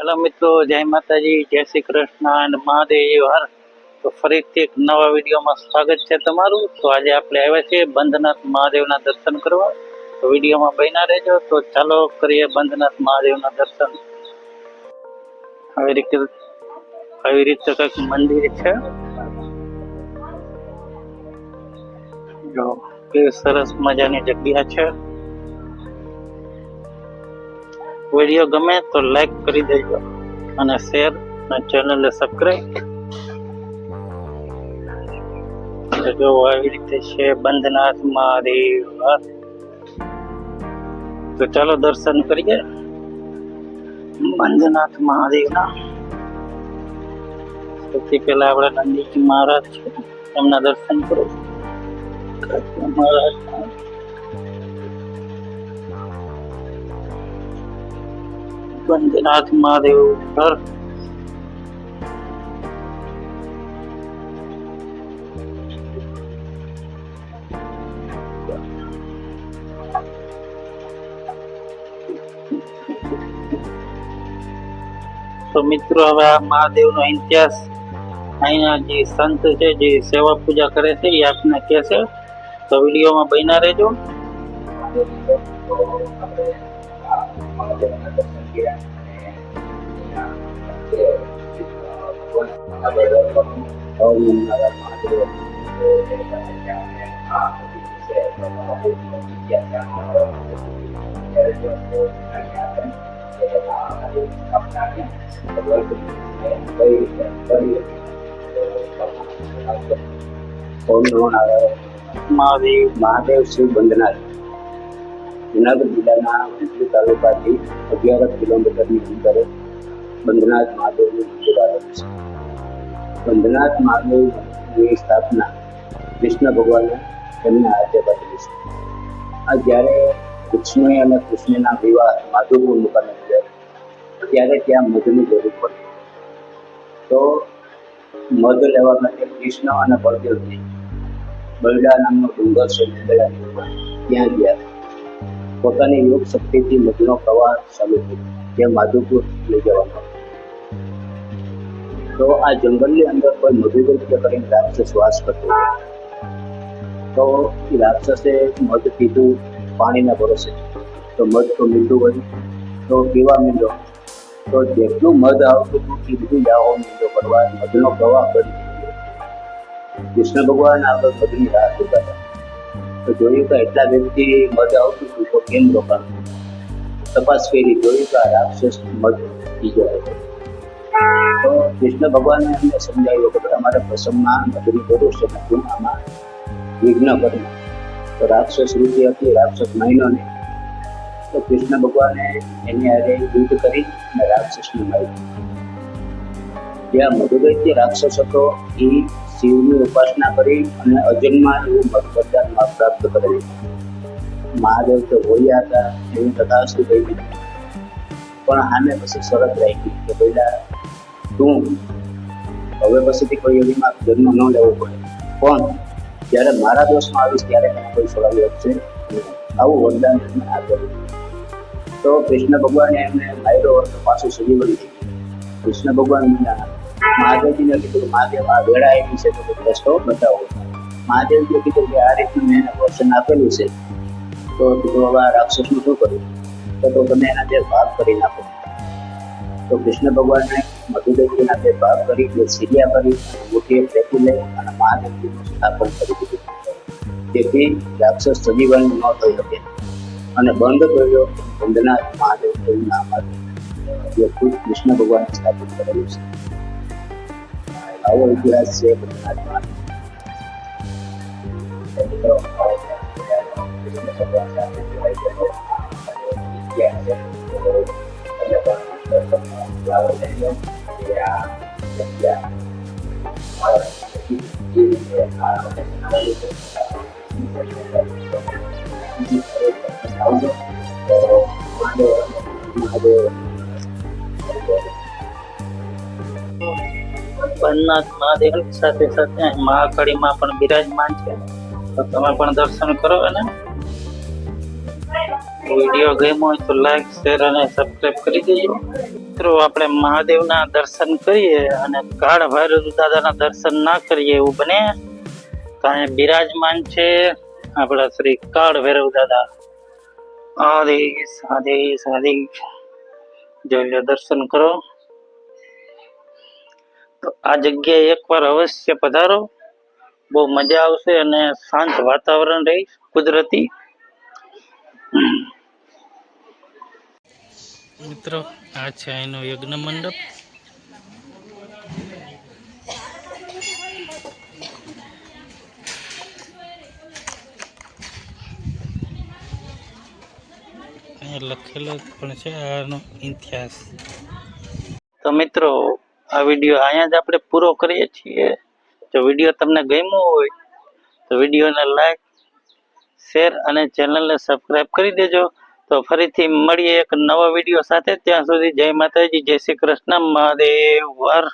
Hello મિત્રો, જય માતાજી, જય શ્રી કૃષ્ણ અને મહાદેવ હર. તો ફરીથી એક નવા વિડીયોમાં સ્વાગત છે તમારું. તો આજે આપણે આવ્યા છીએ બંધનાથ મહાદેવના દર્શન કરવા. તો વિડીયોમાં બન્યા રહેજો. તો ચાલો કરીએ બંધનાથ મહાદેવના દર્શન. આવી રીતે કંઈક મંદિર છે. જો કેવી સરસ મજાની જગ્યા છે. વિડીયો ગમે તો લાઈક કરી દેજો અને શેર અને ચેનલને સબસ્ક્રાઇબ. જો આવી રીતે છે બંધનાથ મહાદેવ. તો ચાલો દર્શન કરીએ બંધનાથ મહાદેવના. સૌથી પહેલા આપણા નંદીજી મહારાજ છે, એમના દર્શન કરો. મહારાજ બંધનાથ મહાદેવ ઘર. તો મિત્રો, હવે આ મહાદેવનો ઇતિહાસ અહીંના જે સંત છે, જે સેવા પૂજા કરે છે, એ આપને કહેશે. તો વિડીયોમાં બન્યા રહેજો. મહાદેવ શિવ બંધનાથ જુનાગઢ જિલ્લાના વંથલી તાલુકાથી 11 કિલોમીટરની અંતરે બંધનાથ મહાદેવનું મંદિર આવેલું છે. બંધનાથ મહાદેવની સ્થાપના કૃષ્ણ ભગવાને તેમના હાથે કરેલી છે. આ જ્યારે કૃષ્ણ અને કૃષ્ણના વિવાહ માધુપુર મુકામે થયા ત્યારે ત્યાં મધની જરૂર પડી. તો મધ લેવા માટે કૃષ્ણ અને બળદેવજી બલડા નામનો ડુંગર છે, ત્યાં ગયા. પોતાની યોગ શક્તિથી મધનો પ્રવાહ ચાલુ થયો, જે માધુપુર લઈ જવામાં. તો આ જંગલની અંદર કોઈ મધુદૈત્ય કરીને રાક્ષસ વાસ કરતો હતો. તો એ રાક્ષસે મધ પીધું પાણીના ભરોસે. તો મધ તો મીઠું હોય, તો પીવા માંડ્યો. તો જેટલું મધ આવતું હતું એ બધું જાવો માંડ્યો કરવા, મધનો પ્રવાહ કરી દીધો. કૃષ્ણ ભગવાન આગળ મધની રાહ જોતા હતા. તો જોયું કે એટલા વ્યક્તિ મધ આવતું હતું, તો કેમ રોકાણ? તપાસ કરી, જોયું કે આ રાક્ષસ મધ પી ગયો. તો કૃષ્ણ ભગવાને એમને સમજાવ્યું કે અમારે પ્રસંગમાં મધની જરૂર છે, તું આમાં વિઘ્ન કરી. તો રાક્ષસ રૂપી હતી, રાક્ષસ મહિનો નહીં. તો કૃષ્ણ ભગવાને એની હારે યુદ્ધ કરી અને રાક્ષસને માર્યું. જ્યાં મધુદૈત્ય રાક્ષસ હતો એ શિવની ઉપાસના કરી અને અજન્મા એવું મધવરદાન પ્રાપ્ત કરેલું. મહાદેવ તો હોયા હતા, એવી કથા શું કહી દીધી. પણ આને પછી શરત રાખી કે પહેલા તું હવે પછીથી કોઈ યોગીમાં જન્મ ન લેવો પડે, પણ જ્યારે મારા દોષમાં આવીશ ત્યારે મને કોઈ છોડાવી આપશે. આવું વરદાન એમને આપેલું. તો કૃષ્ણ ભગવાને એમને માર્યો તો પાછું સજીવન થઈ ગયું. કૃષ્ણ ભગવાન મહાદેવજીને કીધું, મહાદેવ આ વેળા આવી છે, તો રસ્તો બતાવો. મહાદેવજીએ કીધું કે આ રીતનું મેં એને વચન આપેલું છે, તો કીધું હવે આ રાક્ષસનું શું કર્યું? તો તમે એના 2 ભાગ કરી નાખો. તો કૃષ્ણ ભગવાને મધુદૈત્યના 2 ભાગ કરી, 2 સીરિયા કરી, મોટી ફેંકી લઈ અને મહાદેવજીનું સ્થાપન કરી દીધું, જેથી રાક્ષસ સજીવન ન થઈ શકે. અને બંધ કર્યો બંધનાથ મહાદેવ એવું નામ આવ્યું, જે ખુદ કૃષ્ણ ભગવાને સ્થાપિત કરેલું છે. આવો ઇતિહાસ છે બંધનાથ મહાદેવ. બંધનાથ મહાદેવ સાથે સાથે મહાકાળીમાં પણ બિરાજમાન છે. તો તમે પણ દર્શન કરો. અને વિડીયો ગમ્યો હોય તો લાઈક, શેર અને સબસ્ક્રાઇબ કરી દેજો. મિત્રો આપણે મહાદેવના દર્શન કરીએ અને કાળ ભૈરવ દાદાના દર્શન ના કરીએ એવું બને. કારણ બિરાજમાન છે આપણા શ્રી કાળ ભૈરવ દાદા. આદેશ આદેશ આદેશ. જોઈ લો, દર્શન કરો. તો આ જગ્યાએ એકવાર અવશ્ય પધારો, બહુ મજા આવશે અને શાંત વાતાવરણ રહી કુદરતી. મિત્રો આ છે અહીંનો યજ્ઞ મંડપ. અહીંયા લખેલો પણ છે આનો ઇતિહાસ. તો મિત્રો આ વિડીયો અહીંયા જ આપણે પૂરો કરીએ છીએ. જો વિડીયો તમને ગમ્યો હોય તો વિડીયોને લાઈક, શેર અને ચેનલને સબસ્ક્રાઇબ કરી દેજો. તો ફરીથી મળીએ એક નવા વિડીયો સાથે. ત્યાં સુધી જય માતાજી, જય શ્રી કૃષ્ણ, મહાદેવ હર.